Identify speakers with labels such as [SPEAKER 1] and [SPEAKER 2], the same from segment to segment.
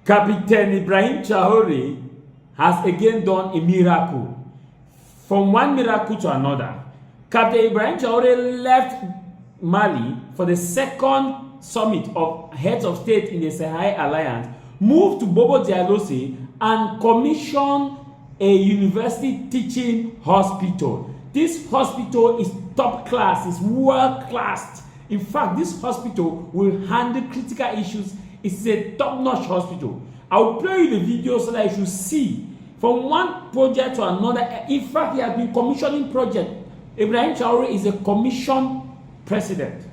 [SPEAKER 1] Captain Ibrahim Traoré has again done a miracle. From one miracle to another. Captain Ibrahim Traoré left Mali for the second summit of heads of state in the Sahel Alliance, moved to Bobo Dioulasso and commissioned a university teaching hospital. This hospital is top class, is world class. In fact, this hospital will handle critical issues. It's a top-notch hospital. I'll play you the video so that you should see from one project to another. In fact, he has been commissioning project. Ibrahim Traoré is a commissioned president.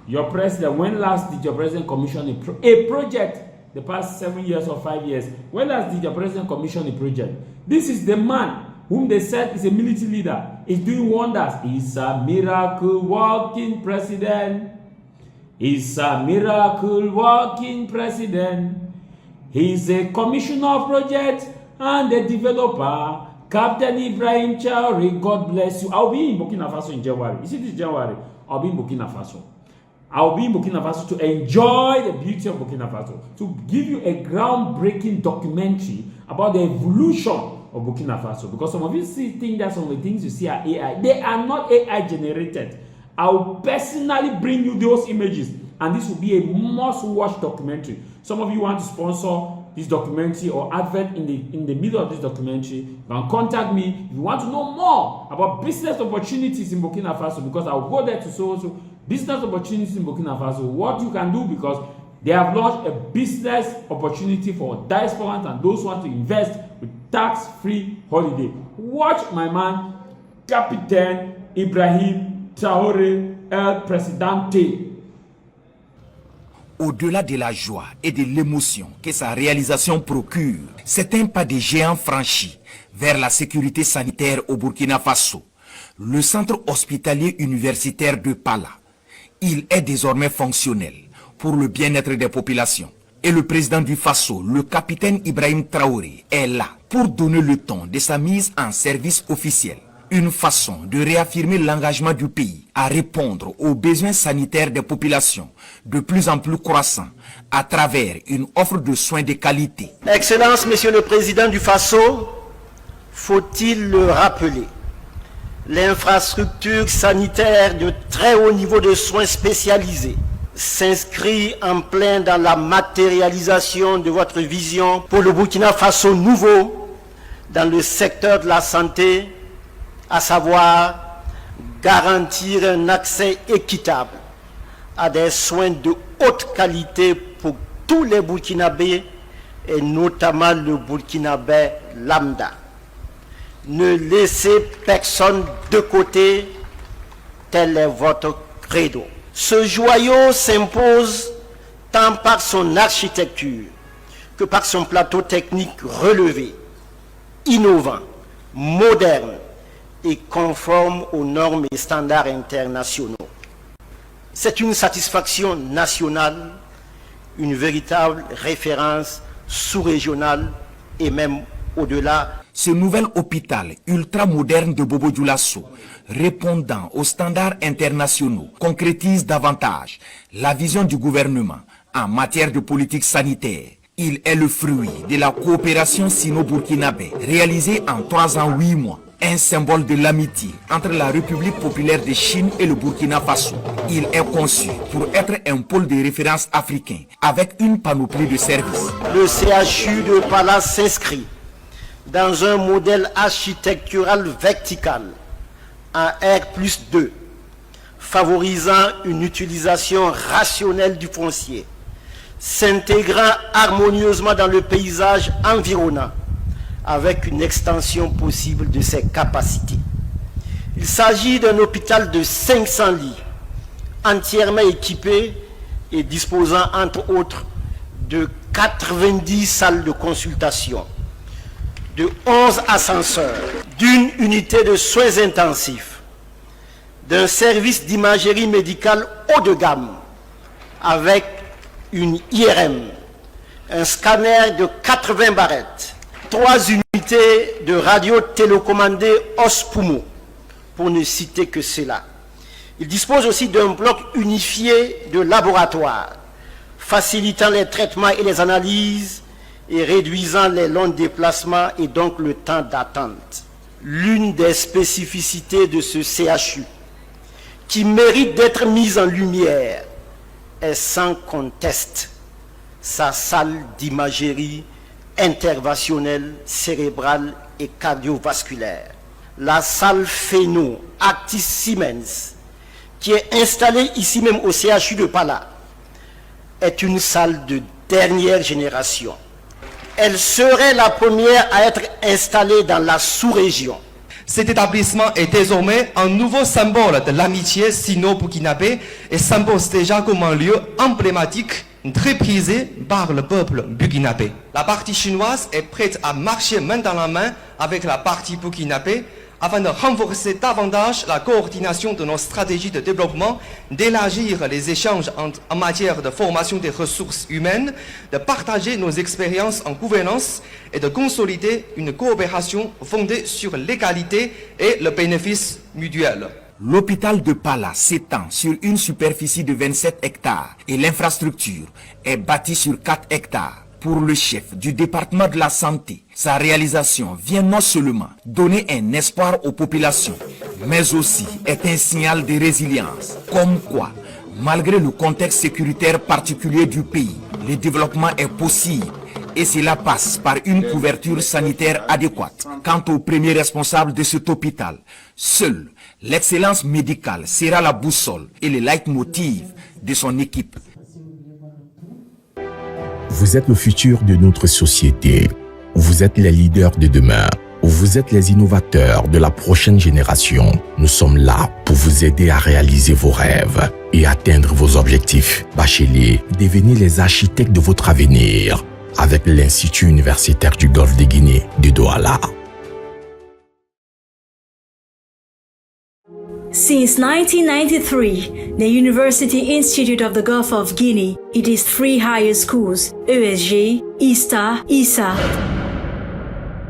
[SPEAKER 1] Your president, when last did your president commission a project? The past 7 years or 5 years. When last did your president commission a project? This is the man whom they said is a military leader. He's doing wonders. He's a miracle walking president. He's a miracle walking president. He's a commissioner of projects and a developer. Captain Ibrahim Traoré, God bless you. I'll be in Burkina Faso in January. You see this January? I'll be in Burkina Faso. I'll be in Burkina Faso to enjoy the beauty of Burkina Faso, to give you a groundbreaking documentary about the evolution of Burkina Faso. Because some of you think that some of the things you see are AI. They are not AI generated. I'll personally bring you those images, and this will be a must-watch documentary. Some of you want to sponsor this documentary or advert in the middle of this documentary, you can contact me if you want to know more about business opportunities in Burkina Faso, because I'll go there to show business opportunities in Burkina Faso, what you can do, because they have launched a business opportunity for diasporans and those who want to invest with tax-free holiday. Watch my man, Captain Ibrahim Traoré, El Presidente.
[SPEAKER 2] Au-delà de la joie et de l'émotion que sa réalisation procure, c'est un pas de géant franchi vers la sécurité sanitaire au Burkina Faso. Le centre hospitalier universitaire de Pala, il est désormais fonctionnel pour le bien-être des populations. Et le président du Faso, le capitaine Ibrahim Traoré, est là pour donner le ton de sa mise en service officiel. Une façon de réaffirmer l'engagement du pays à répondre aux besoins sanitaires des populations de plus en plus croissants à travers une offre de soins de qualité.
[SPEAKER 3] Excellence, Monsieur le Président du Faso, faut-il le rappeler, l'infrastructure sanitaire de très haut niveau de soins spécialisés s'inscrit en plein dans la matérialisation de votre vision pour le Burkina Faso nouveau dans le secteur de la santé, à savoir garantir un accès équitable à des soins de haute qualité pour tous les Burkinabés et notamment le Burkinabé lambda. Ne laissez personne de côté, tel est votre credo. Ce joyau s'impose tant par son architecture que par son plateau technique relevé, innovant, moderne et conforme aux normes et standards internationaux. C'est une satisfaction nationale, une véritable référence sous-régionale et même au-delà.
[SPEAKER 2] Ce nouvel hôpital ultra-moderne de Bobo Dioulasso, répondant aux standards internationaux, concrétise davantage la vision du gouvernement en matière de politique sanitaire. Il est le fruit de la coopération sino-burkinabé réalisée en 3 ans 8 mois. Un symbole de l'amitié entre la République populaire de Chine et le Burkina Faso. Il est conçu pour être un pôle de référence africain avec une panoplie de services.
[SPEAKER 3] Le CHU de Pala s'inscrit dans un modèle architectural vertical en R+2, favorisant une utilisation rationnelle du foncier, s'intégrant harmonieusement dans le paysage environnant, avec une extension possible de ses capacités. Il s'agit d'un hôpital de 500 lits, entièrement équipé et disposant entre autres de 90 salles de consultation, de 11 ascenseurs, d'une unité de soins intensifs, d'un service d'imagerie médicale haut de gamme, avec une IRM, un scanner de 80 barrettes, 3 unités de radio télécommandées OSPUMO, pour ne citer que cela. Il dispose aussi d'un bloc unifié de laboratoire, facilitant les traitements et les analyses, et réduisant les longs déplacements et donc le temps d'attente. L'une des spécificités de ce CHU qui mérite d'être mise en lumière est sans conteste sa salle d'imagerie interventionnelle cérébrale et cardiovasculaire. La salle Phéno Actis Siemens, qui est installée ici même au CHU de Pala, est une salle de dernière génération. Elle serait la première à être installée dans la sous-région.
[SPEAKER 4] Cet établissement est désormais un nouveau symbole de l'amitié sino-burkinabé et s'impose déjà comme un lieu emblématique très prisé par le peuple burkinabé. La partie chinoise est prête à marcher main dans la main avec la partie burkinabé afin de renforcer davantage la coordination de nos stratégies de développement, d'élargir les échanges en matière de formation des ressources humaines, de partager nos expériences en gouvernance et de consolider une coopération fondée sur l'égalité et le bénéfice mutuel.
[SPEAKER 2] L'hôpital de Pala s'étend sur une superficie de 27 hectares et l'infrastructure est bâtie sur 4 hectares. Pour le chef du département de la santé, sa réalisation vient non seulement donner un espoir aux populations, mais aussi est un signal de résilience. Comme quoi, malgré le contexte sécuritaire particulier du pays, le développement est possible. Et cela passe par une couverture sanitaire adéquate. Quant au premier responsable de cet hôpital, seule l'excellence médicale sera la boussole et le leitmotiv de son équipe.
[SPEAKER 5] Vous êtes le futur de notre société. Vous êtes les leaders de demain. Vous êtes les innovateurs de la prochaine génération. Nous sommes là pour vous aider à réaliser vos rêves et atteindre vos objectifs. Bacheliers, devenez les architectes de votre avenir avec l'Institut universitaire du Golfe de Guinée de Douala.
[SPEAKER 6] Since 1993, the University Institute of the Gulf of Guinea, it is 3 higher schools, ESG, ISTA, ISA,